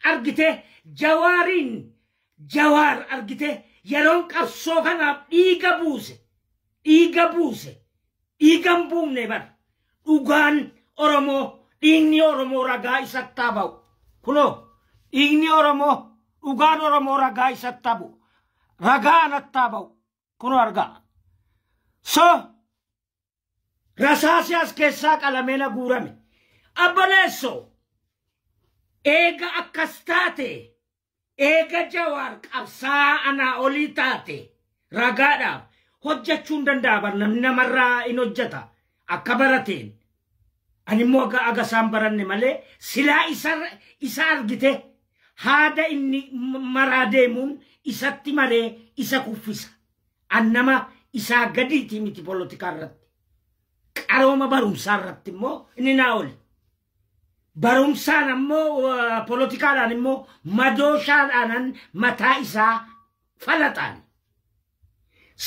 argite jawar argite yeron qabsoo kanaaf dhiiga buuse dhiigan buumne bar dhugaan Oromoo dhiigni Oromoo ragaa isatti ta'u kuno dhiigni Oromoo dhugaan Oromoo ragaa isatti ta'u ragaa natti ta'u kuno argaa so rasaasi as keessaa qalamena guurame abboleesso eega akkas taate eega Jawaar qabsaa ana olii taate ragaadhaaf hojjechuun danda'a namni namarraa in hojjeta akka barateen ani immoo agasaan baranne malee silaa isa argite haada inni maraa deemuun isatti maree isa kuffisa annama isaa gadiitii miti polotikaa irratti qarooma barumsaa irratti immoo inni naa oli barumsaan ammoo politikaadhaan immoo madooshaadhaanan mataa isaa falaxaan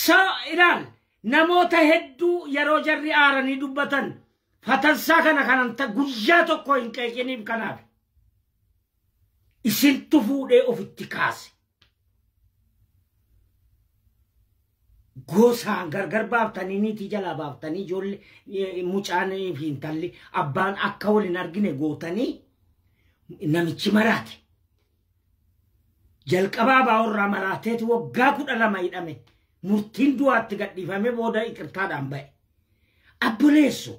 so ilaal namoota hedduu yeroo jarri aaranii dubbatan fatansaa kana kananta guyyaa tokko hin qeeqiniif kanaaf isintu fuudhee ofitti kaase gosaan gargar baaftanii niitii jalaa baaftanii ijoollee mucaan fi intalli abbaan akka waliin argine gootanii namichi maraate jalqabaa baa'urraa maraateeti waggaa 12 hidhame murtiin du'aatti gadhiifame booda iqirtaadhaan ba'e abboleesso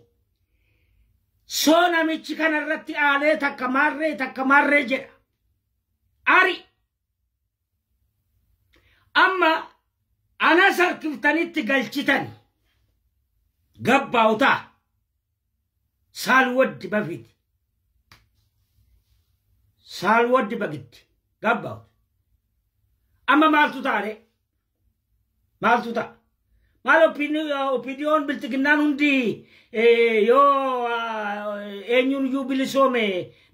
soo namichi kanarratti aalee takka maarree jedha ari amma ana sarkiftanitti galchitan gabbaawta saalwaddi bagitti gabbaawta amma maaltu taare maaltu ta'a maal opiniyoon biltiginnaan hundi yoo eenyuun iyyuu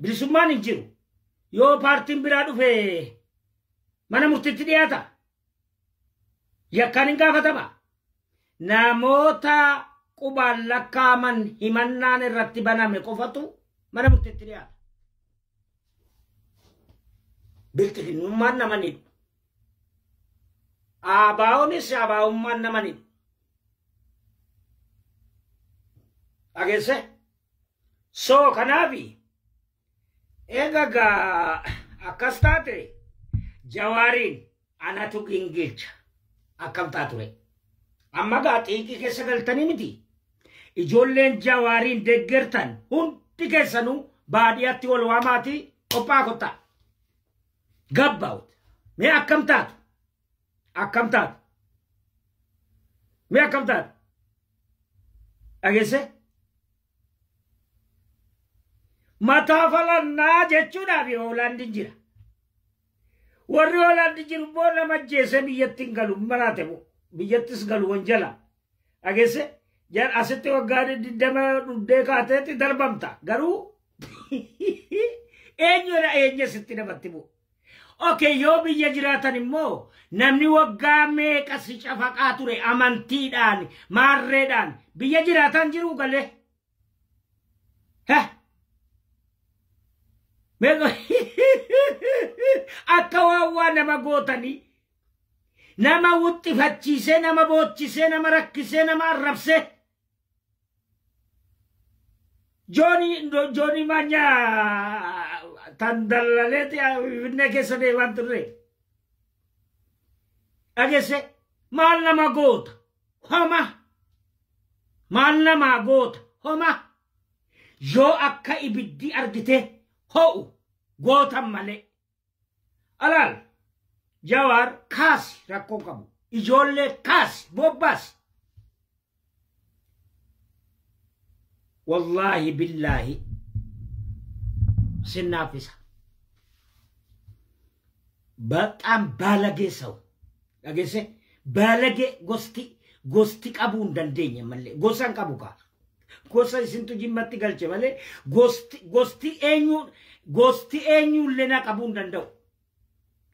bilisummaan hin jiru yoo paartiin biraa dhufe mana murtiitti dhiyaata yakkaan hin gaafatama namoota qubaan lakkaaman himannaan irratti baname qofatu mana murtiitti dhiyaata biltiginnummaan namanidhu abaa'uunis abaa'ummaan namanidhu dhageesse soo kanaafi eegagaa akkas taate Jawaariin anatu gingilcha akkam taature amma gaa xiiqii keessa galtanii miti ijoolleen Jawaariin deeggertan hundi keessanuu baadiyyaatti wal waamaati qophaa kottaa gabbaawut mee akkam taatu dhageesse mataa falannaa jechuudhaaf Hoolaandin jira warri Hoolaandi jiru booda majjeese biyyattiin galu maraate biyyattis galu wanjala dhageesse jar asitti waggaa 20 dhuddee kaateetti darbamta garuu eenye sitti namatti bu'u okay yoo biyya jiraatan immoo namni waggaa meeqa si cafaqaa ture amantiidhaan maarreedhaan biyya jiraatan jiru galee akka waan nama gootanii nama wuxxifachiisee nama boochisee nama rakkisee nama arrabsee Jooni Manya tandalaleeti finne keessa deemaan turre dhageesse maal nama goota homa yoo akka ibiddi argite ho'u gootan malee alaal Jawaar kaasi rakkoo qabu ijoollee kaasi bobbaasi wallahi billahi sinnaafisa በጣም ባለጌ ሰው dhageesse baalage gosti qabuu hin dandeenye malee gosan qabu ka gosa isintu jimmatti galche malee gosti eenyullee na qabuu hin danda'u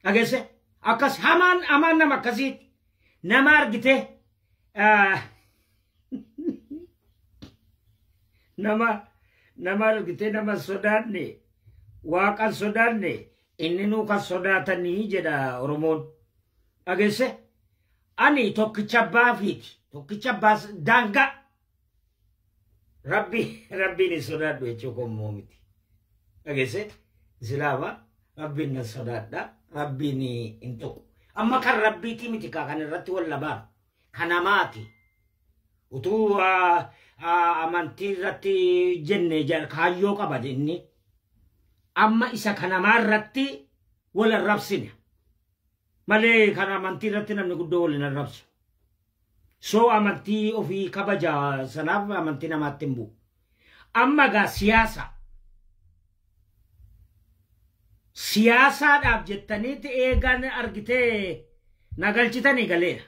dhageesse akkas hamaan nama akkasiiti nama argite nama argite nama sodaanne waaqan sodaanne inni nu kan sodaatanii jedha Oromoon. Dhageesse ani tokkicha baafiiti tokkicha baas daanga rabbiin sodaadhu jechuu kommoo miti. Dhageesse islaama rabbiin na sodaadha rabbiin hin tokko. Amma kan rabbiiti miti kan irratti wal labaan kanamaati. Utuu amantii irratti jenne kaayyoo qaba inni amma isa kanamaa irratti wal arrabsine malee kan amantii irratti namni guddoo wal hin arrabsu. So amantii ofii kabaja sanaaf amantii namaatti hin bu'u. Amma gaa siyaasaadhaaf jettaniiti eegan argitee nagalchitanii galeera.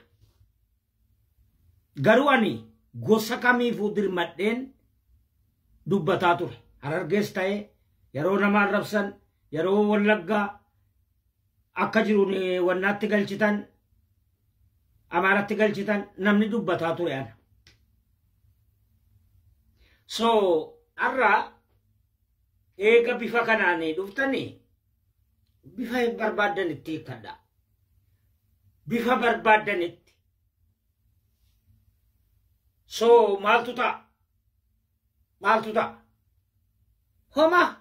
Garuu ani gosa kamiifuu dirmadheen dubbataa ture. Harargees ta'e yeroo nama arrabsan yeroo wallaggaa akka jiruun wannaatti galchitan amaaratti galchitan namni dubbataa ture ana. So arra eega bifa kanaanii dhuftanii bifa barbaadanitti kadha. Bifa barbaadanitti. So maaltu ta'a? Homa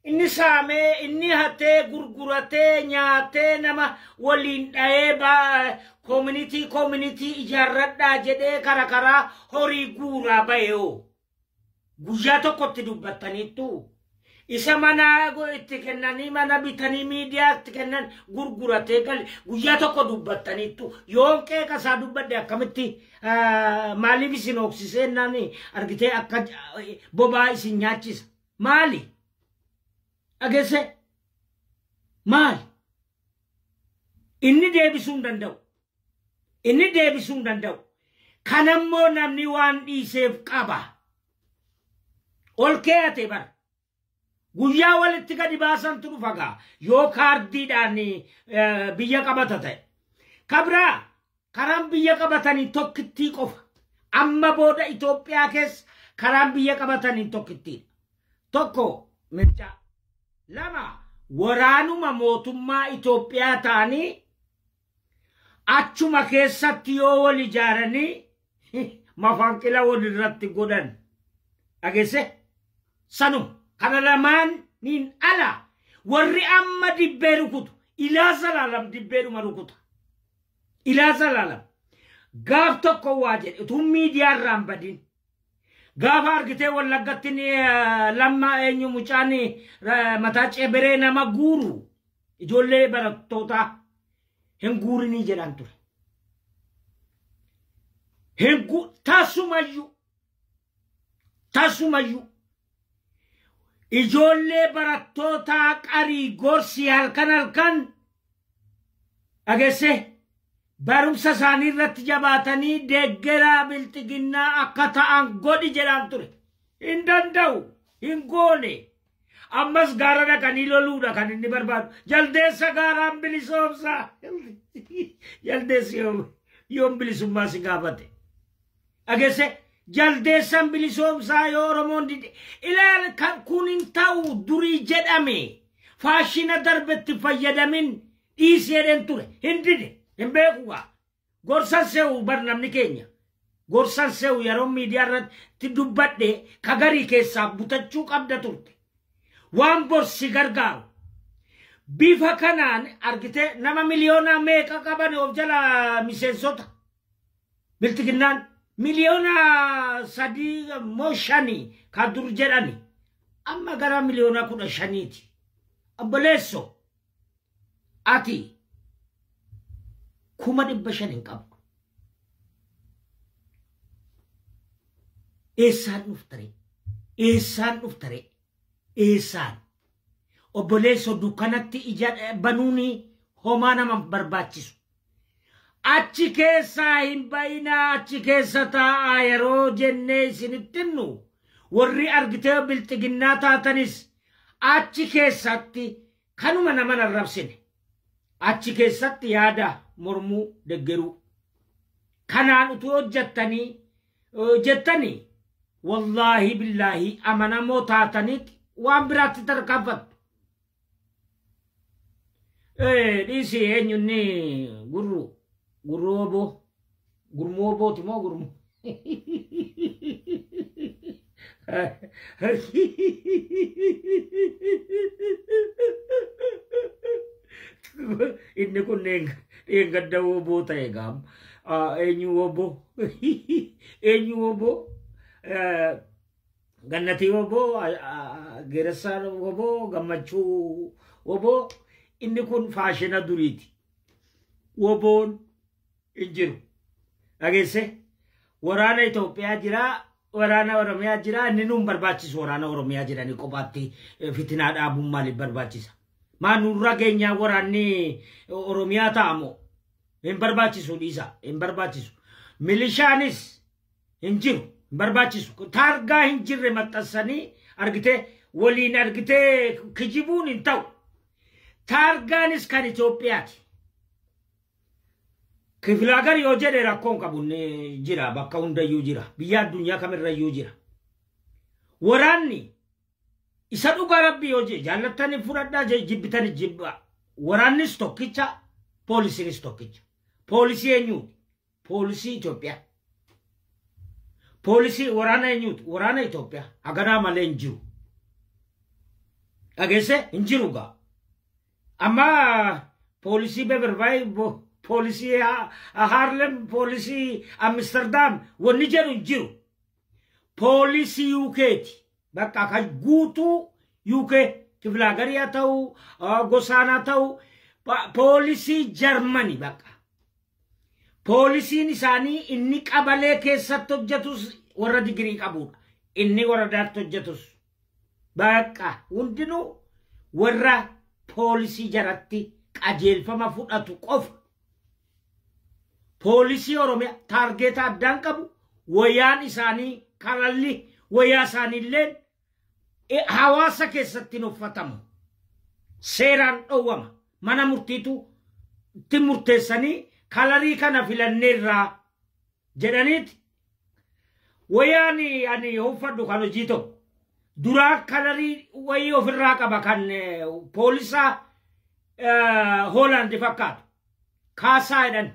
inni saamee inni hatee gurguratee nyaatee nama waliin dha'ee community ijaarradhaa jedhee karaa horii guuraa bahee guyyaa tokkotti dubbattaniittu isa mana itti kennanii mana bitanii miidiyaa itti kennan gurguratee gal guyyaa tokko dubbattaniittu yoon qeeqasaa dubbadde akkamitti maaliif isin oksisee nani argitee akka bobaa isin nyaachisa maali dhageesse maali inni deebisuu hin danda'u kanammoo namni waan dhiiseef qaba ol keeyate bara guyyaa walitti gadi baasantu dhufagaa yoo kaardiidhaan biyya qabata ta'e kabraa karaan biyya qabatanii tokkittii qofa amma booda Itoophiyaa keessa karaan biyya qabatanii tokkittii tokko mircaa lama waraanuma mootummaa Itoophiyaa ta'anii achuma keessatti yoo wal ijaaranii mafanqila walirratti godhan dhageesse sanum kana lamaan nin ala warri amma dibbee rukutu ilaa zalaalam dibbeedhuma rukuta ilaa zalaalam gaaf tokko waa jedhe utuu miidiyaa irraan badin gaafa argitee wallaggatti lamma eenyu mucaani mataa ceberee nama guuru ijoollee barattootaa hin guurinii jedhan ture tasumayyuu ijoollee barattootaa qarii gorsi halkan dhageesse barumsa isaanii irratti jabaatanii deeggeraa bilxiginnaa akka ta'an godhi jedhan ture hin danda'u hin goone ammas gaara dhaqanii loluudha kan inni barbaadu jaldeessa gaaraan bilisoomsaa jaldeessi yoom bilisummaa si gaafate dhageesse jaldeessan bilisoomsaa yoo Oromoon dide ilaal kun hin ta'u durii jedhame faashina darbetti fayyadamin dhiiseedhen ture hin dide hin beekugaa gorsan se'u bar namni keenya gorsan se'u yeroo miidiyaa irratti dubbadhe kagarii keessaa butachuu qabda turte waan borsi gargaaru bifa kanaan argite nama miliyoona meeqa qaban of jala miseensota biltiginnaan miliyoona 3 moo 5 ka dur jedhani amma gara miliyoona 15ti abboleesso ati 500 hin qabu eessaan dhuftare obboleesso dukkanatti ija banuuni homaa nama barbaachisu achi keessaa hin bayinaa achi keessa taa'aa yeroo jennee isinittinnu warri argitee bilxiginnaa taatanis achi keessatti kanuma nama arrabsine achi keessatti yaada mormuu deggeruu kanaan utuu hojjettanii jettanii wallahi billahi amanamoo taataniiti waan biraatti tarkaanfattu. Dhiisi eenyunni gurmoo booti moo gurmoo? Inni kun gadda oboo ta'e gaam. Eenyu oboo Gannati oboo Geerasaan oboo Gammachuu oboo inni kun faashina duriiti. Oboon hin jiru. Dhageesse waraana Itoophiyaa jira, waraana Oromiyaa jira, inni nuun barbaachisu waraana Oromiyaa jedhanii kophaatti fitinaa dhaabuun maaliif barbaachisa? Maa nurra geenyaa waraanni Oromiyaa ta'amoo hin barbaachisu dhiisa, hin barbaachisu. Milishaanis hin jiru, hin barbaachisu. Taargaa hin jirre maxxansanii argitee waliin argitee kijibuun hin ta'u. Taargaanis kan Itoophiyaati. Kiflaagar yoo jedhe rakkoon qabuun jira, bakka hundayyuu jira, biyya addunyaa kamirrayyuu jira. Waraanni isa dhugaa rabbi yoo jedhe jaallattanii fudhadhaa jibbitanii jibba. Waraannis tokkicha, poolisiinis tokkicha. Poolisii eenyuuti? Poolisii Itoophiyaa. Poolisii waraana eenyuuti? Waraana Itoophiyaa. Haganaa malee hin jiru. Dhageesse hin jiru gaa. Amma poolisii Beverbaay Polisi Harlem, polisi Amsterdam, wanni jedhu hin jiru. Polisi UK ti. Bakka kan guutuu UK kiflaagarii haa ta'u, gosaan haa ta'u, polisi Germany bakka. Polisiin isaanii inni qabalee keessatti hojjetus warra digirii qabudha. Inni waradaatti hojjetus. Bakka hundinuu warra polisii jaratti qajeelfama fudhatu qofa. Polisi Oromiyaa taargeeta addaan qabu wayaan isaanii kalalli wayaa isaaniilleen hawaasa keessatti uffatamu. Seeraan dhowwama. Mana murtiitu itti murteessanii kalarii kana filanneerraa jedhaniiti. Wayaan ani uffadhu kan hojii tokko. Duraa kalarii wayii ofirraa qaba kan poolisa Hoolaandi fakkaatu. Kaasaa jedhan.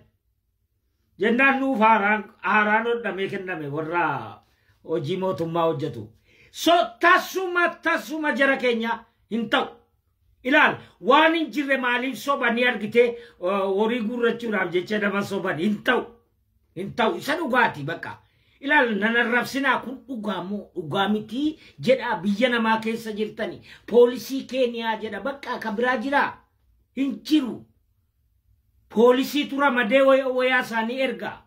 Jennaan nuuf haaraan hodhamee kenname warra hojii mootummaa hojjetu. So tasuma jara keenya hin ta'u. Ilaal waan hin jirre maaliif sobanii argitee horii guurrachuudhaaf jecha nama soban hin ta'u. Hin ta'u isa dhugaati bakka. Ilaal nanarrabsinaa kun dhugaa mitii jedha biyya namaa keessa jirtani. Poolisii Keeniyaa jedha bakka kan biraa jira. Hin jiru. Polisi tu ramadee wayaa isaanii erga.